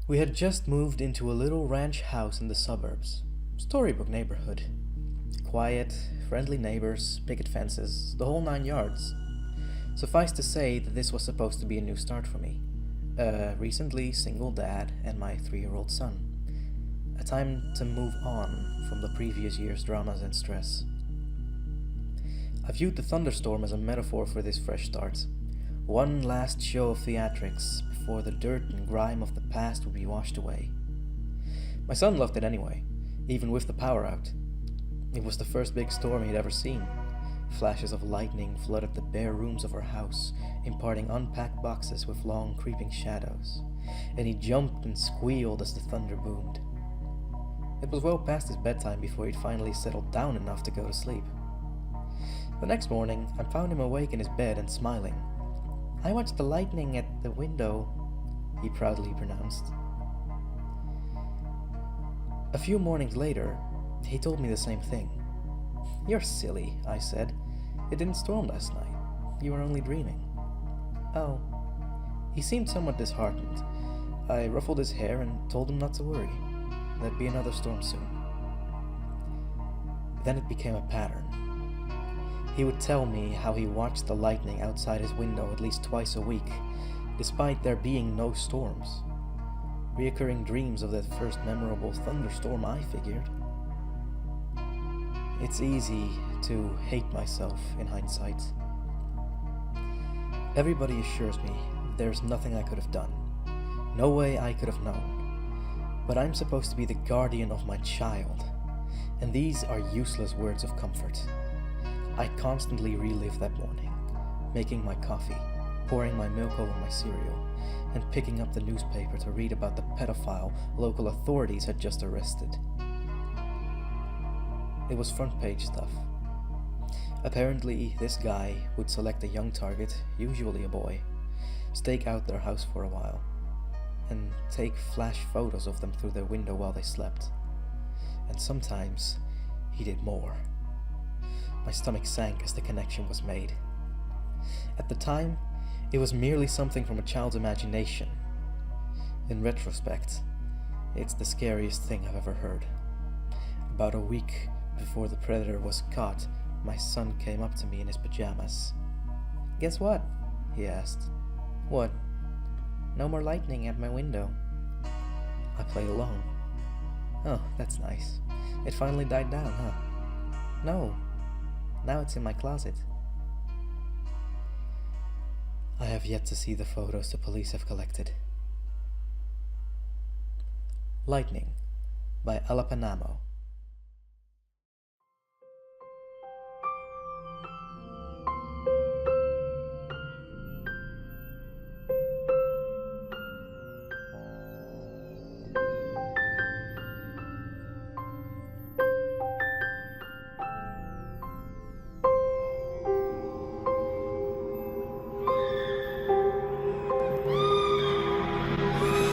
We had just moved into a little ranch house in the suburbs. Storybook neighborhood. Quiet, friendly neighbors, picket fences, the whole 9 yards. Suffice to say that this was supposed to be a new start for me. A recently single dad and my 3-year-old son. A time to move on from the previous year's dramas and stress. I viewed the thunderstorm as a metaphor for this fresh start. One last show of theatrics before the dirt and grime of the past would be washed away. My son loved it anyway, even with the power out. It was the first big storm he'd ever seen. Flashes of lightning flooded the bare rooms of our house, imparting unpacked boxes with long creeping shadows, and he jumped and squealed as the thunder boomed. It was well past his bedtime before he'd finally settled down enough to go to sleep. The next morning, I found him awake in his bed and smiling. "I watched the lightning at the window," he proudly pronounced. A few mornings later, he told me the same thing. "You're silly," I said. "It didn't storm last night. You were only dreaming." "Oh." He seemed somewhat disheartened. I ruffled his hair and told him not to worry. There'd be another storm soon. Then it became a pattern. He would tell me how he watched the lightning outside his window at least twice a week, despite there being no storms. Reoccurring dreams of that first memorable thunderstorm, I figured. It's easy to hate myself in hindsight. Everybody assures me there's nothing I could have done. No way I could have known. But I'm supposed to be the guardian of my child, and these are useless words of comfort. I constantly relive that morning, making my coffee, pouring my milk over my cereal, and picking up the newspaper to read about the pedophile local authorities had just arrested. It was front page stuff. Apparently, this guy would select a young target, usually a boy, stake out their house for a while, and take flash photos of them through their window while they slept. And sometimes, he did more. My stomach sank as the connection was made. At the time, it was merely something from a child's imagination. In retrospect, it's the scariest thing I've ever heard. About a week before the predator was caught, my son came up to me in his pajamas. "Guess what?" he asked. "What?" "No more lightning at my window." I played along. "Oh, that's nice. It finally died down, huh?" "No. Now it's in my closet." I have yet to see the photos the police have collected. Lightning by Alapanamo.